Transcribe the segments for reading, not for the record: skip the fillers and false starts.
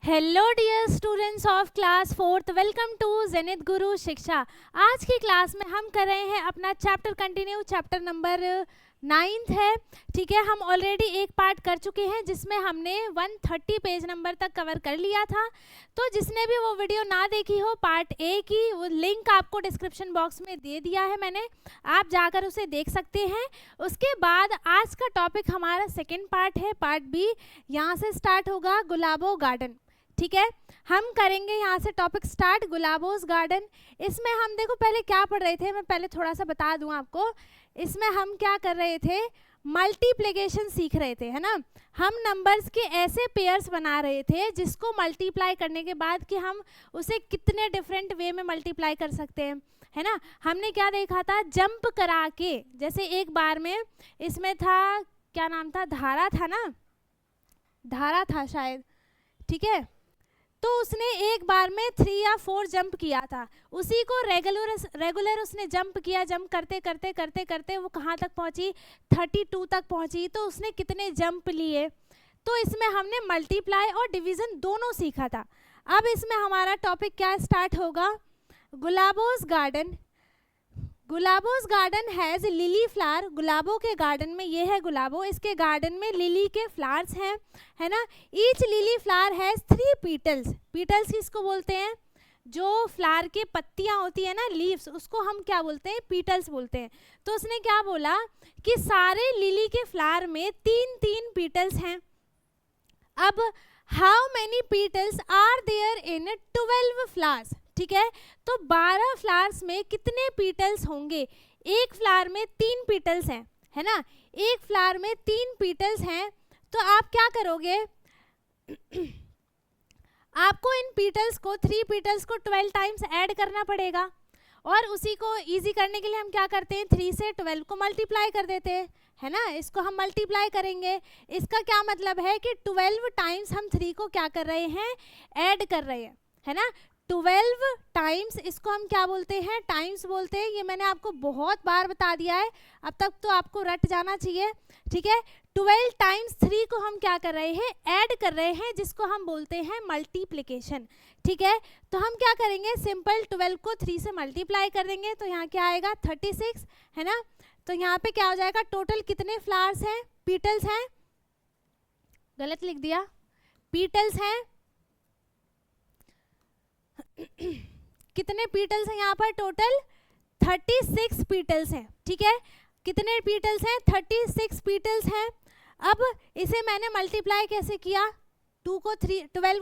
Hello dear students of class 4th, welcome to Zenith Guru Shiksha. आज की class में हम कर रहे हैं अपना chapter continue, chapter number 9th है। ठीक है, हम ऑलरेडी एक पार्ट कर चुके हैं जिसमें हमने 130 पेज नंबर तक कवर कर लिया था। तो जिसने भी वो वीडियो ना देखी हो पार्ट ए की, वो लिंक आपको डिस्क्रिप्शन बॉक्स में दे दिया है मैंने, आप जाकर उसे देख सकते हैं। उसके बाद आज का टॉपिक हमारा सेकेंड पार्ट है, पार्ट बी। यहाँ से स्टार्ट होगा गुलाबो गार्डन। ठीक है, हम करेंगे यहाँ से टॉपिक स्टार्ट गुलाबोस गार्डन। इसमें हम देखो पहले क्या पढ़ रहे थे, मैं पहले थोड़ा सा बता दूं आपको। इसमें हम क्या कर रहे थे, मल्टीप्लिकेशन सीख रहे थे, है ना। हम नंबर्स के ऐसे पेयर्स बना रहे थे जिसको मल्टीप्लाई करने के बाद कि हम उसे कितने डिफरेंट वे में मल्टीप्लाई कर सकते हैं, है ना। हमने क्या देखा था, जंप करा के, जैसे एक बार में इसमें था, क्या नाम था, धारा था ना, धारा था शायद। ठीक है, तो उसने एक बार में 3 या 4 जंप किया था, उसी को रेगुलर उसने जंप किया। जंप करते करते करते करते वो कहाँ तक पहुँची, 32 तक पहुँची। तो उसने कितने जंप लिए, तो इसमें हमने मल्टीप्लाई और डिवीज़न दोनों सीखा था। अब इसमें हमारा टॉपिक क्या स्टार्ट होगा, Gulabo's garden. Gulabo's garden has lily flower. गुलाबों के गार्डन में, ये है गुलाबो, इसके गार्डन में लिली के फ्लावर्स हैं, है ना। Each lily flower has 3 petals. Petals किसको बोलते हैं, जो फ्लावर के पत्तियां होती है ना, लीव्स, उसको हम क्या बोलते हैं, पीटल्स बोलते हैं। तो उसने क्या बोला कि सारे लिली के फ्लावर में 3-3 पीटल्स हैं। अब how many petals are there in 12 flowers. ठीक है, तो 12 फ्लावर्स में कितने पीटल्स होंगे। एक फ्लावर में 3 पीटल्स हैं, है ना, एक फ्लावर में 3 पीटल्स हैं। तो आप क्या करोगे आपको इन पीटल्स को, 3 पीटल्स को 12 टाइम्स ऐड करना पड़ेगा। और उसी को इजी करने के लिए हम क्या करते हैं, 3 से 12 को मल्टीप्लाई कर देते हैं, है ना। इसको हम मल्टीप्लाई करेंगे। इसका क्या मतलब है कि 12 टाइम्स हम 3 को क्या कर रहे हैं, ऐड कर रहे हैं, है ना। 12 टाइम्स, इसको हम क्या बोलते हैं, टाइम्स बोलते हैं। ये मैंने आपको बहुत बार बता दिया है, अब तक तो आपको रट जाना चाहिए। ठीक है, 12 टाइम्स 3 को हम क्या कर रहे हैं, ऐड कर रहे हैं, जिसको हम बोलते हैं मल्टीप्लिकेशन। ठीक है, तो हम क्या करेंगे, सिंपल 12 को 3 से मल्टीप्लाई कर देंगे, तो यहाँ क्या आएगा, 36, है ना। तो यहाँ पे क्या हो जाएगा, टोटल कितने फ्लावर्स हैं, पीटल्स हैं, गलत लिख दिया, पीटल्स हैं कितने पीटल्स हैं यहाँ पर, टोटल 36 पीटल्स हैं। ठीक है, कितने पीटल्स हैं, 36 पीटल्स हैं। अब इसे मैंने मल्टीप्लाई कैसे किया, 12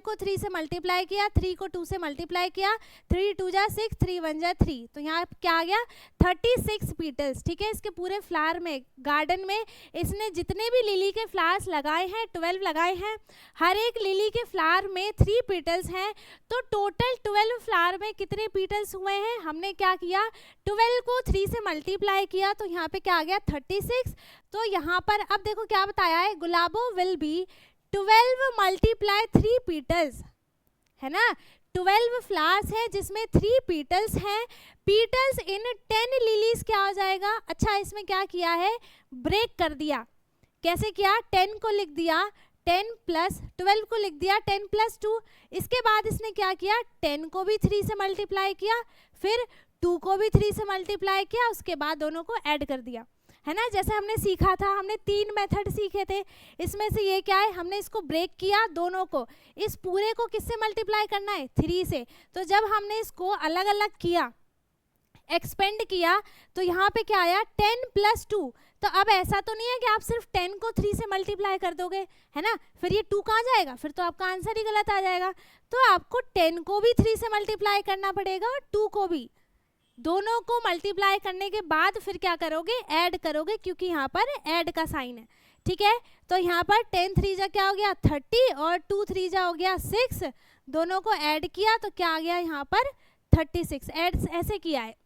को 3 से मल्टीप्लाई किया, 3 को 2 से मल्टीप्लाई किया, 3 2 जा 6, 3 1 जा 3, तो यहाँ क्या आ गया, 36 पीटल्स। ठीक है, इसके पूरे फ्लावर में, गार्डन में इसने जितने भी लिली के फ्लावर्स लगाए हैं, 12 लगाए हैं, हर एक लिली के फ्लावर में 3 पीटल्स हैं। तो टोटल 12 फ्लावर में कितने पीटल्स हुए हैं, हमने क्या किया, 12 को 3 से मल्टीप्लाई किया, तो यहाँ पे क्या आ गया, 36। तो यहाँ पर अब देखो क्या बताया है, गुलाबो विल बी 12 मल्टीप्लाई 3 पीटल्स, है ना। 12 फ्लावर्स हैं जिसमें 3 पीटल्स हैं। पीटल्स इन 10 लिलीज क्या हो जाएगा, अच्छा इसमें क्या किया है, ब्रेक कर दिया। कैसे किया, 10 को लिख दिया, 10 प्लस 12 को लिख दिया, 10 प्लस 2। इसके बाद इसने क्या किया, 10 को भी 3 से मल्टीप्लाई किया, फिर 2 को भी 3 से मल्टीप्लाई किया, उसके बाद दोनों को ऐड कर दिया, है ना। जैसे हमने सीखा था, हमने 3 मेथड सीखे थे, इसमें से ये क्या है, हमने इसको ब्रेक किया, दोनों को, इस पूरे को किससे मल्टीप्लाई करना है, 3 से। तो जब हमने इसको अलग अलग किया, एक्सपेंड किया, तो यहाँ पे क्या आया, 10 प्लस 2। तो अब ऐसा तो नहीं है कि आप सिर्फ 10 को 3 से मल्टीप्लाई कर दोगे, है ना, फिर ये 2 कहाँ जाएगा, फिर तो आपका आंसर ही गलत आ जाएगा। तो आपको 10 को भी 3 से मल्टीप्लाई करना पड़ेगा और 2 को भी, दोनों को मल्टीप्लाई करने के बाद फिर क्या करोगे, ऐड करोगे, क्योंकि यहाँ पर ऐड का साइन है। ठीक है, तो यहाँ पर 10 3 जा क्या हो गया, 30, और 2 3 जा हो गया 6, दोनों को ऐड किया तो क्या आ गया यहाँ पर, 36। ऐड ऐसे किया है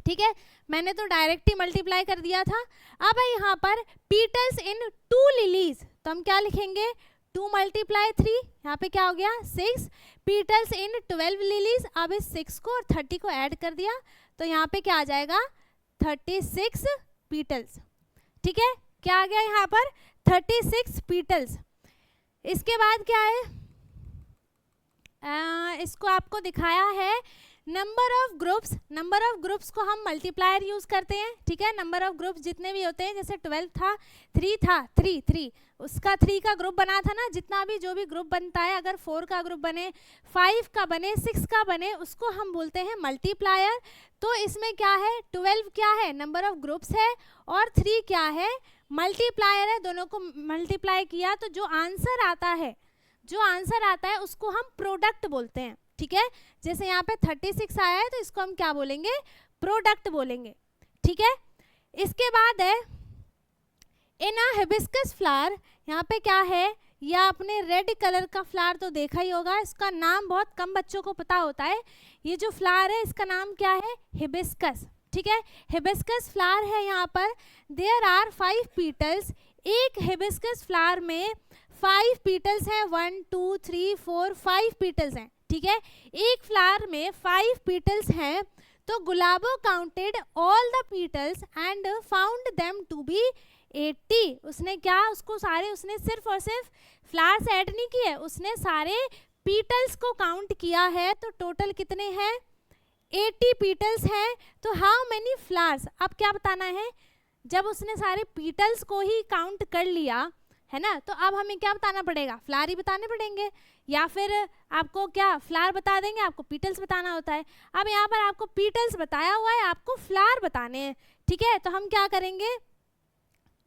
ठीक है, मैंने तो डायरेक्ट ही मल्टीप्लाई कर दिया था। अब यहाँ पर पीटल्स इन 2 लिलीज, तो हम क्या लिखेंगे, 2 मल्टीप्लाई 3, यहाँ पे क्या हो गया, 6 पीटल्स इन 12 लिलीज। अब इस 6 को और 30 को ऐड कर दिया, तो यहाँ पे क्या आ जाएगा, 36 पीटल्स। ठीक है, क्या आ गया यहाँ पर, 36 पीटल्स। इसके बाद क्या है, इसको आपको दिखाया है नंबर ऑफ ग्रुप्स को हम मल्टीप्लायर यूज करते हैं, ठीक है। नंबर ऑफ ग्रुप्स जितने भी होते हैं, जैसे 12 था, 3 था, 3 उसका 3 का ग्रुप बना था ना, जितना भी जो भी ग्रुप बनता है, अगर 4 का ग्रुप बने, 5 का बने, 6 का बने, उसको हम बोलते हैं मल्टीप्लायर। तो इसमें क्या है, 12 क्या है, नंबर ऑफ ग्रुप्स है, और 3 क्या है, मल्टीप्लायर है। दोनों को मल्टीप्लाई किया तो जो आंसर आता है उसको हम प्रोडक्ट बोलते हैं, ठीक है। जैसे यहाँ पे 36 आया है तो इसको हम क्या बोलेंगे, प्रोडक्ट बोलेंगे, ठीक है। इसके बाद है इन अ हिबिस्कस फ्लावर, यहाँ पे क्या है, या आपने रेड कलर का फ्लावर तो देखा ही होगा, इसका नाम बहुत कम बच्चों को पता होता है। ये जो फ्लावर है इसका नाम क्या है, हिबिस्कस, ठीक है। हिबिस्कस फ्लावर है यहाँ पर, देयर आर 5 पीटल्स, एक हिबिस्कस फ्लावर में 5 पीटल्स हैं, 1 2 3 4 5 पीटल्स हैं, ठीक है। एक फ्लावर में 5 पीटल्स हैं, तो Gulabo counted all the petals and found them to be 80। उसने क्या, उसको सारे, उसने सिर्फ और सिर्फ फ्लावर्स ऐड नहीं किए, उसने सारे पीटल्स को काउंट किया है। तो टोटल कितने हैं, 80 पीटल्स हैं। तो हाउ मेनी फ्लावर्स, अब क्या बताना है, जब उसने सारे पीटल्स को ही काउंट कर लिया है ना, तो अब हमें क्या बताना पड़ेगा, फ्लावर ही बताने पड़ेंगे, या फिर आपको क्या फ्लावर बता देंगे, आपको पीटल्स बताना होता है। अब यहाँ पर आपको पीटल्स बताया हुआ है, आपको फ्लावर बताने हैं, ठीक है। तो हम क्या करेंगे,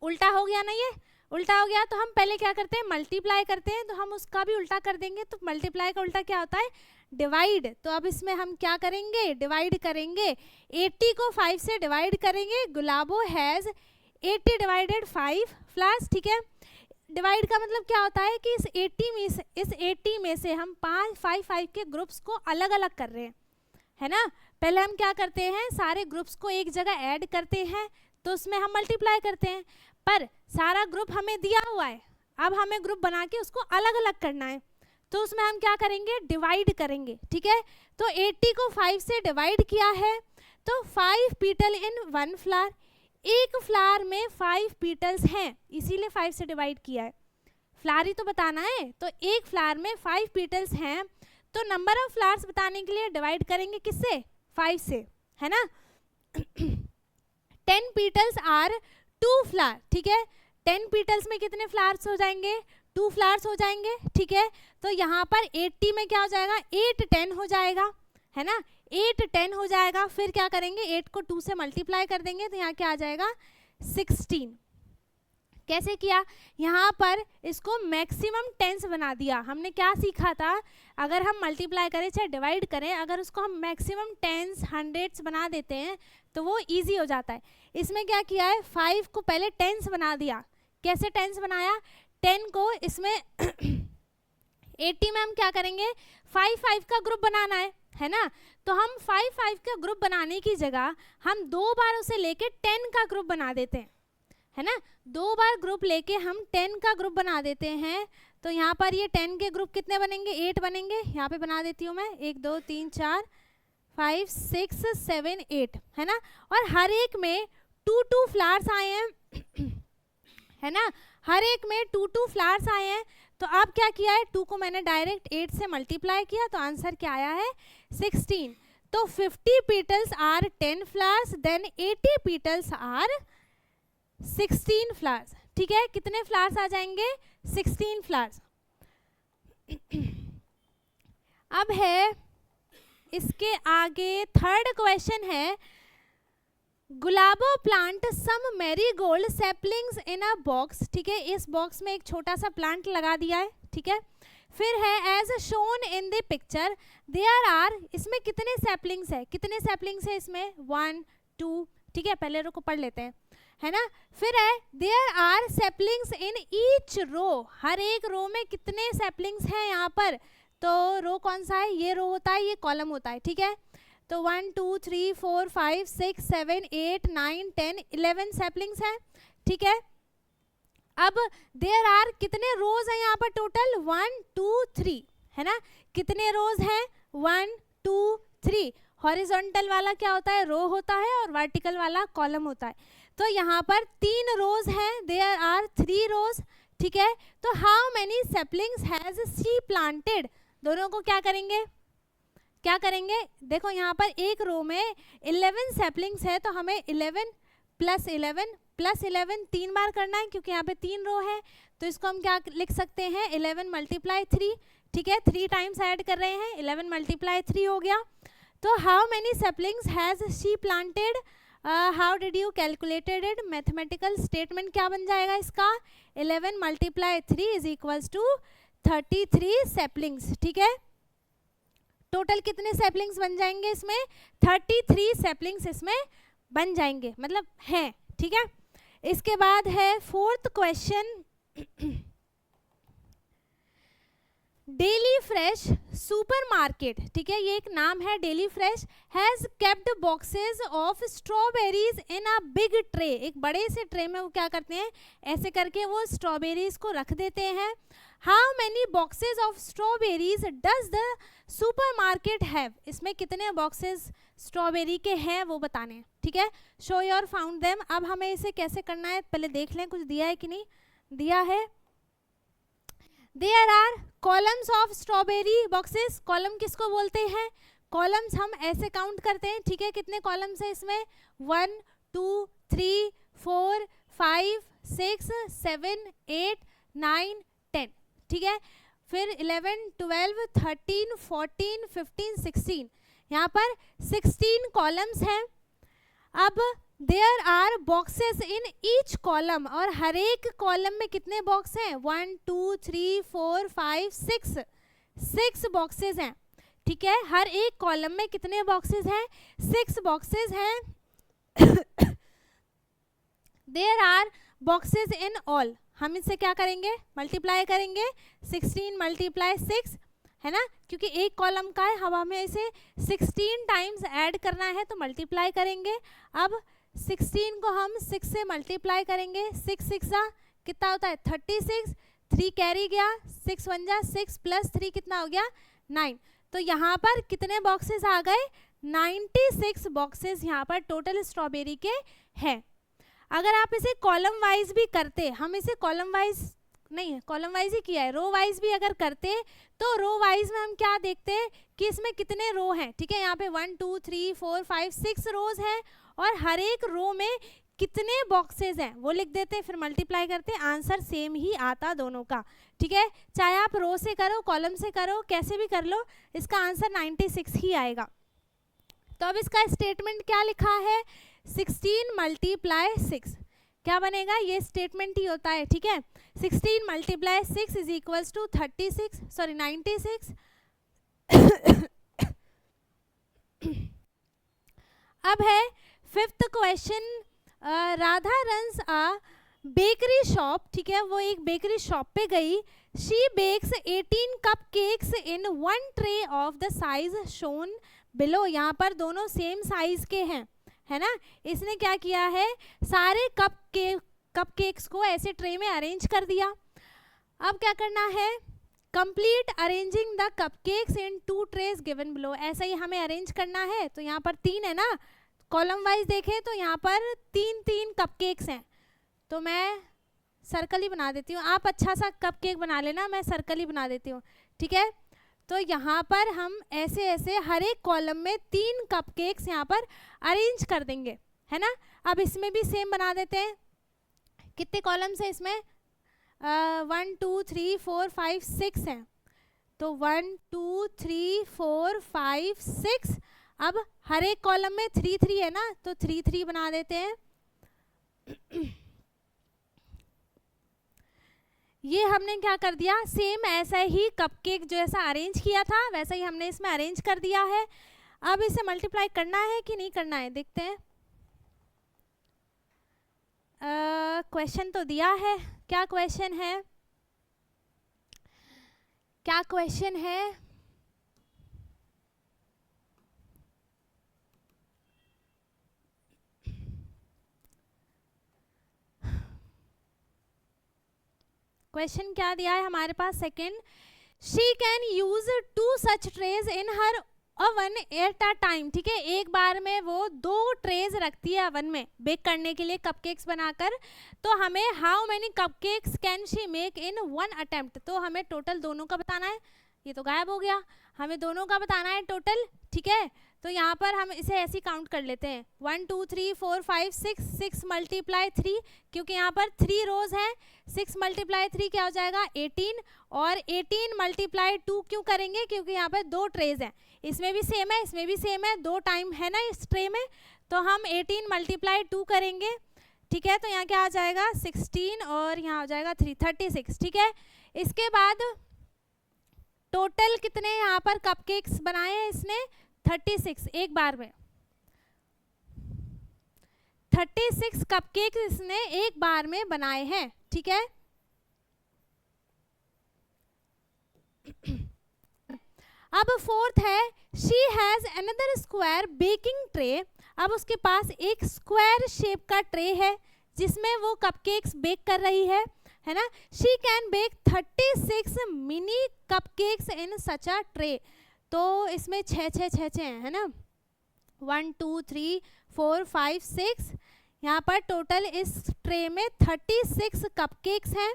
उल्टा हो गया ना, ये उल्टा हो गया, तो हम पहले क्या करते हैं, मल्टीप्लाई करते हैं, तो हम उसका भी उल्टा कर देंगे। तो मल्टीप्लाई का उल्टा क्या होता है, डिवाइड। तो अब इसमें हम क्या करेंगे, डिवाइड करेंगे, 80 को 5 से डिवाइड करेंगे। गुलाबो हैज़ 80 डिवाइडेड 5 फ्लावर्स, ठीक है। डिवाइड का मतलब क्या होता है कि इस 80 में से हम 5 के ग्रुप्स को अलग अलग कर रहे हैं, है ना। पहले हम क्या करते हैं, सारे ग्रुप्स को एक जगह ऐड करते हैं, तो उसमें हम मल्टीप्लाई करते हैं, पर सारा ग्रुप हमें दिया हुआ है, अब हमें ग्रुप बना के उसको अलग अलग करना है, तो उसमें हम क्या करेंगे, डिवाइड करेंगे, ठीक है। तो 80 को 5 से डिवाइड किया है, तो 5 पीटल इन 1 फ्लावर, एक फ्लावर में 5 पीटल्स हैं, इसीलिए 5 से डिवाइड किया है, फ्लावर ही तो बताना है। तो एक फ्लावर में 5 पीटल्स हैं, तो नंबर ऑफ फ्लावर्स बताने के लिए डिवाइड करेंगे किससे, 5 से, है ना। 10 पीटल्स आर 2 फ्लावर, ठीक है। 10 पीटल्स में कितने फ्लावर्स हो जाएंगे, 2 फ्लावर्स हो जाएंगे, ठीक है। तो यहाँ पर 80 में क्या हो जाएगा, 8 10 हो जाएगा, है ना, 8 10 हो जाएगा। फिर क्या करेंगे, 8 को 2 से मल्टीप्लाई कर देंगे, तो यहाँ क्या आ जाएगा, 16। कैसे किया, यहाँ पर इसको मैक्सिमम टेंस बना दिया। हमने क्या सीखा था, अगर हम मल्टीप्लाई करें चाहे डिवाइड करें, अगर उसको हम मैक्सिमम टेंस हंड्रेड्स बना देते हैं तो वो इजी हो जाता है। इसमें क्या किया है, 5 को पहले टेंस बना दिया। कैसे टेंस बनाया, 10 को इसमें 80 में हम क्या करेंगे, 5 का ग्रुप बनाना है ना। तो हम 5 का ग्रुप बनाने की जगह हम 2 बार उसे लेके 10 का ग्रुप बना देते हैं, है ना। 2 बार ग्रुप लेके हम 10 का ग्रुप बना देते हैं। तो यहाँ पर ये 10 के ग्रुप कितने बनेंगे, 8 बनेंगे। यहाँ पे बना देती हूँ मैं, 1 2 3 4 5 6 7 8, है ना। और हर एक में 2 फ्लावर्स आए हैं, है ना, हर एक में 2 फ्लावर्स आए हैं। तो अब क्या किया है, 2 को मैंने डायरेक्ट 8 से मल्टीप्लाई किया, तो आंसर क्या आया है, 16। तो 50 petals are 10 flowers, then 80 petals are 16 flowers, ठीक है। कितने फ्लावर्स आ जाएंगे, 16 फ्लावर्स। अब है इसके आगे थर्ड क्वेश्चन है, Gulabo plant some marigold saplings in a box, ठीक है। इस बॉक्स में एक छोटा सा प्लांट लगा दिया है, ठीक है। फिर है as shown in the picture there are, इसमें कितने सैपलिंग्स है, कितने सैपलिंग्स है इसमें, 1 2, ठीक है। पहले रो को पढ़ लेते हैं, है ना। फिर है there are saplings in each row, हर एक रो में कितने सैपलिंग्स हैं यहाँ पर। तो रो कौन सा है, ये रो होता है, ये कॉलम होता है, ठीक है। तो 1 2 3 4 5 6 7 8 9 10 11 सैपलिंग्स हैं, ठीक है। अब देयर आर कितने रोज हैं यहाँ पर टोटल, 1 2 3, है ना। कितने रोज हैं, 1 2 3। हॉरिजॉन्टल वाला क्या होता है, रो होता है, और वर्टिकल वाला कॉलम होता है। तो यहाँ पर 3 रोज हैं, देयर आर 3 रोज, ठीक है। तो how many saplings has she planted, दोनों को क्या करेंगे, क्या करेंगे, देखो यहाँ पर एक रो में 11 सैपलिंग्स है, तो हमें 11 प्लस 11 प्लस 11 3 बार करना है, क्योंकि यहाँ पे 3 रो है, तो इसको हम क्या लिख सकते हैं, 11 मल्टीप्लाई 3, ठीक है, 3 टाइम्स ऐड कर रहे हैं, 11 मल्टीप्लाई 3 हो गया। तो how many saplings has she planted, how did you calculated it, mathematical statement क्या बन जाएगा इसका, 11 multiply 3 is equals to 33 saplings, ठीक है। टोटल कितने सैपलिंग्स बन जाएंगे इसमें, 33 सैपलिंग्स इसमें बन जाएंगे, मतलब हैं, ठीक है। इसके बाद है 4th question, daily fresh supermarket, ठीक है, ये एक नाम है daily fresh, has kept boxes of strawberries in a big tray, एक बड़े से ट्रे में वो क्या करते हैं, ऐसे करके वो स्ट्रॉबेरीज को रख देते हैं। How many boxes of strawberries does the supermarket have, इसमें कितने बॉक्सेस स्ट्रॉबेरी के हैं वो बताने हैं, ठीक है। शो योर फाउंड देम, अब हमें इसे कैसे करना है पहले देख लें, कुछ दिया है कि नहीं दिया है। There are columns of strawberry boxes, column किसको बोलते हैं, कॉलम्स हम ऐसे काउंट करते हैं, ठीक है, कितने कॉलम्स हैं इसमें, 1 2 3 4 5 6 7 8 9 10, ठीक है, फिर 11 12 13 14 15 16, यहाँ पर 16 कॉलम्स हैं। अब there are boxes in each column, और हर एक कॉलम में कितने बॉक्स हैं, 1 2 3 4 5 6 बॉक्सेस हैं, ठीक है, हर एक कॉलम में कितने बॉक्सेस हैं, 6 बॉक्सेस हैं। There are boxes in all, हम इससे क्या करेंगे, मल्टीप्लाई करेंगे, 16 मल्टीप्लाई 6 है ना, क्योंकि एक कॉलम का है, अब हमें इसे 16 टाइम्स ऐड करना है, तो मल्टीप्लाई करेंगे। अब 16 को हम 6 से मल्टीप्लाई करेंगे, 6 6 कितना होता है 36, 3 कैरी गया, 6 1 जा 6 प्लस 3 कितना हो गया 9, तो यहाँ पर कितने बॉक्सेस आ गए, 96 बॉक्सेस यहाँ पर टोटल स्ट्रॉबेरी के हैं। अगर आप इसे कॉलम वाइज भी करते, हम इसे कॉलम वाइज नहीं है, कॉलम वाइज ही किया है, रो वाइज भी अगर करते तो रो वाइज में हम क्या देखते हैं कि इसमें कितने रो हैं, ठीक है, यहाँ पे 1 2 3 4 5 6 रोज हैं, और हर एक रो में कितने बॉक्सेस हैं वो लिख देते, फिर मल्टीप्लाई करते, आंसर सेम ही आता दोनों का, ठीक है, चाहे आप रो से करो कॉलम से करो कैसे भी कर लो, इसका आंसर 96 ही आएगा। तो अब इसका स्टेटमेंट क्या लिखा है, 16 मल्टीप्लाई 6, क्या बनेगा, ये स्टेटमेंट ही होता है, ठीक है, 16 मल्टीप्लाई 6 इज इक्वल्स टू 96। अब है 5th question, Radha runs a bakery shop, ठीक है, वो एक बेकरी शॉप पे गई, she bakes 18 cup cakes in 1 tray of the size shown below, यहाँ पर दोनों सेम साइज के हैं, है ना, इसने क्या किया है, सारे कप केक्स को ऐसे ट्रे में अरेंज कर दिया। अब क्या करना है, complete arranging the cup cakes in 2 trays given below, ऐसा ही हमें अरेंज करना है, तो यहाँ पर 3 है ना, कॉलम वाइज देखें तो यहाँ पर 3 कप केक्स हैं, तो मैं सर्कल ही बना देती हूँ, आप अच्छा सा कप केक बना लेना, मैं सर्कल ही बना देती हूँ, ठीक है। तो यहाँ पर हम ऐसे ऐसे हर एक कॉलम में 3 कप केक्स यहाँ पर अरेंज कर देंगे, है ना। अब इसमें भी सेम बना देते हैं, कितने कॉलम्स हैं इसमें, 1 2 3 4 5 6 हैं, तो 1 2 3 4 5 6, अब हर एक कॉलम में 3 3 है ना, तो 3 3 बना देते हैं। ये हमने क्या कर दिया, सेम ऐसा ही कपकेक जो ऐसा अरेंज किया था वैसा ही हमने इसमें अरेंज कर दिया है। अब इसे मल्टीप्लाई करना है कि नहीं करना है देखते हैं। क्वेश्चन तो दिया है, क्या क्वेश्चन है, क्या क्वेश्चन है, क्वेश्चन क्या दिया है हमारे पास, second, she can use 2 such trays in her oven at a time, ठीक है, एक बार में वो 2 ट्रेज रखती है ओवन में बेक करने के लिए कपकेक्स बनाकर। तो हमें how many cupcakes can she make in 1 attempt, तो हमें टोटल दोनों का बताना है, ये तो गायब हो गया, हमें दोनों का बताना है टोटल, ठीक है। तो यहाँ पर हम इसे ऐसे ही काउंट कर लेते हैं 1 2 3 4 5 6, 6 मल्टीप्लाई 3, क्योंकि यहाँ पर 3 रोज हैं, 6 मल्टीप्लाई 3 क्या हो जाएगा 18, और 18 मल्टीप्लाई 2 क्यों करेंगे, क्योंकि यहाँ पर 2 ट्रेज हैं, इसमें भी सेम है इसमें भी सेम है, 2 टाइम है ना इस ट्रे में, तो हम 18 मल्टीप्लाई 2 करेंगे, ठीक है। तो यहाँ क्या आ जाएगा 16 और यहाँ हो जाएगा 3, 36, ठीक है। इसके बाद टोटल कितने यहाँ पर कपकेक्स बनाए हैं इसने 36 एक बार में, 36 कपकेक्स इसने एक बार में बनाए हैं, ठीक है। अब फोर्थ है she has another square baking tray, अब उसके पास एक स्क्वायर शेप का ट्रे है जिसमें वो कपकेक्स बेक कर रही है ना। She can bake 36 mini cupcakes in such a tray, तो इसमें 6 है ना, 1 2 3 4 5 6, यहाँ पर टोटल इस ट्रे में 36 कपकेक्स हैं,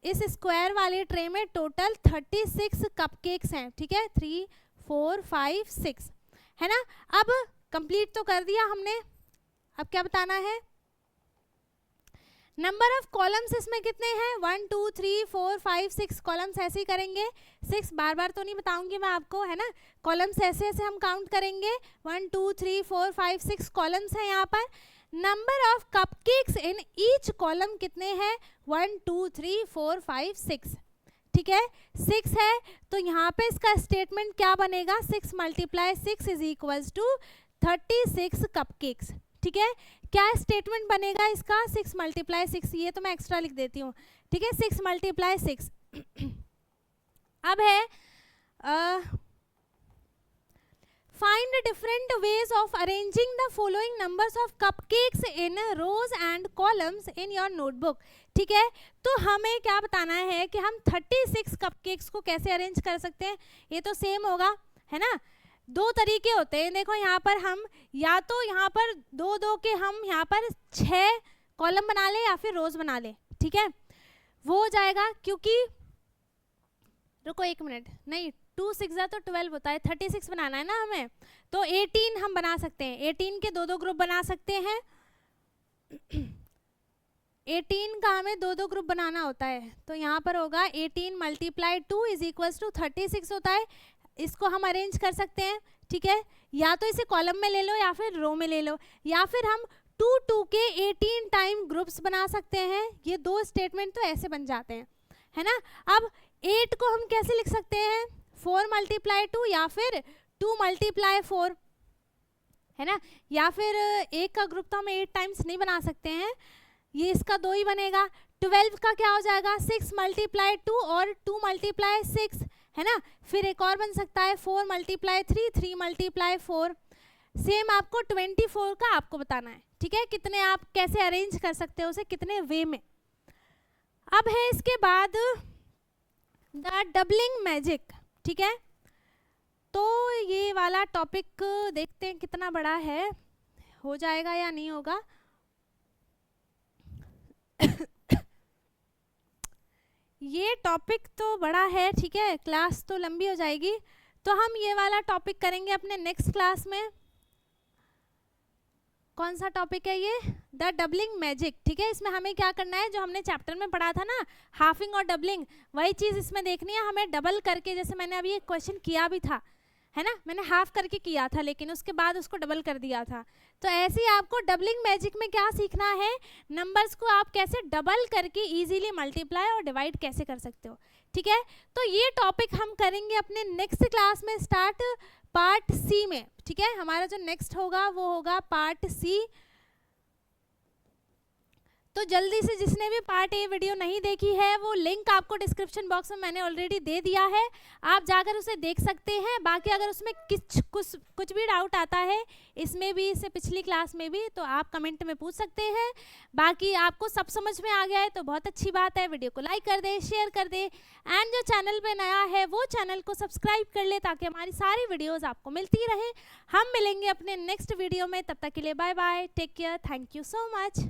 इस स्क्वायर वाले ट्रे में टोटल 36 कपकेक्स हैं, ठीक है, 3 4 5 6 है ना। अब कंप्लीट तो कर दिया हमने, अब क्या बताना है, नंबर ऑफ कॉलम्स इसमें कितने हैं 1 2 3 4 5 6 कॉलम्स ऐसे ही करेंगे, 6 बार बार तो नहीं बताऊंगी मैं आपको, है ना, कॉलम्स ऐसे ऐसे हम काउंट करेंगे 1 2 3 4 5 6 कॉलम्स हैं यहाँ पर। Number of cupcakes in each column कितने हैं 1 2 3 4 5 6, ठीक है 6 है, तो यहाँ पे इसका स्टेटमेंट क्या बनेगा 6 multiply 6 is equals to 36 cupcakes, ठीक है। क्या स्टेटमेंट बनेगा इसका 6 मल्टीप्लाई 6, ये तो मैं एक्स्ट्रा लिख देती हूँ, ठीक है 6 मल्टीप्लाई 6। अब है find different ways of arranging the following numbers of cupcakes in rows and columns in your notebook, ठीक है। तो हमें क्या बताना है कि हम 36 कपकेक्स को कैसे अरेंज कर सकते हैं, ये तो सेम होगा, है ना। 2 तरीके होते हैं, देखो यहाँ पर हम या तो यहाँ पर 2 2 के हम यहाँ पर 6 कॉलम बना ले या फिर रोज बना ले, ठीक है, वो हो जाएगा, क्योंकि रुको 1 मिनट, नहीं 2 6 तो 12 होता है, 36 बनाना है ना हमें, तो 18 हम बना सकते हैं, 18 के 2 2 ग्रुप बना सकते हैं, 18 का हमें 2 2 ग्रुप बनाना होता है, तो यहाँ पर होगा 18 मल्टीप्लाई 2 इज इक्वल्स टू 36 होता है, इसको हम अरेंज कर सकते हैं, ठीक है, या तो इसे कॉलम में ले लो या फिर रो में ले लो, या फिर हम 2 2 के 18 टाइम ग्रुप्स बना सकते हैं, ये 2 स्टेटमेंट तो ऐसे बन जाते हैं, है ना। अब 8 को हम कैसे लिख सकते हैं 4 मल्टीप्लाई 2 या फिर 2 मल्टीप्लाई 4, है ना, या फिर एक का ग्रुप तो हम 8 टाइम्स नहीं बना सकते हैं, ये इसका 2 ही बनेगा। 12 का क्या हो जाएगा 6 मल्टीप्लाई 2 और 2 मल्टीप्लाई 6, है ना, फिर एक और बन सकता है 4 मल्टीप्लाई 3, 3 मल्टीप्लाई 4, सेम आपको 24 का आपको बताना है, ठीक है, कितने आप कैसे अरेंज कर सकते हो उसे कितने वे में। अब है इसके बाद द डबलिंग मैजिक, ठीक है, तो ये वाला टॉपिक देखते हैं कितना बड़ा है, हो जाएगा या नहीं होगा। ये टॉपिक तो बड़ा है, ठीक है, क्लास तो लंबी हो जाएगी, तो हम ये वाला टॉपिक करेंगे अपने नेक्स्ट क्लास में। कौन सा टॉपिक है ये, द डबलिंग मैजिक, ठीक है। इसमें हमें क्या करना है, जो हमने चैप्टर में पढ़ा था ना हाफिंग और डबलिंग, वही चीज़ इसमें देखनी है हमें, डबल करके, जैसे मैंने अभी एक क्वेश्चन किया भी था, है ना, मैंने हाफ करके किया था लेकिन उसके बाद उसको डबल कर दिया था, तो ऐसे ही आपको डबलिंग मैजिक में क्या सीखना है, नंबर्स को आप कैसे डबल करके इजीली मल्टीप्लाई और डिवाइड कैसे कर सकते हो, ठीक है। तो ये टॉपिक हम करेंगे अपने नेक्स्ट क्लास में स्टार्ट पार्ट सी में, ठीक है, हमारा जो नेक्स्ट होगा वो होगा पार्ट सी। तो जल्दी से जिसने भी पार्ट ए वीडियो नहीं देखी है वो लिंक आपको डिस्क्रिप्शन बॉक्स में मैंने ऑलरेडी दे दिया है, आप जाकर उसे देख सकते हैं। बाकी अगर उसमें कुछ भी डाउट आता है इसमें भी, इससे पिछली क्लास में भी, तो आप कमेंट में पूछ सकते हैं। बाकी आपको सब समझ में आ गया है तो बहुत अच्छी बात है, वीडियो को लाइक कर दे, शेयर कर दे, एंड जो चैनल पे नया है वो चैनल को सब्सक्राइब कर ले ताकि हमारी सारी वीडियोज़ आपको मिलती रहे। हम मिलेंगे अपने नेक्स्ट वीडियो में, तब तक के लिए bye bye, take care, thank you so much.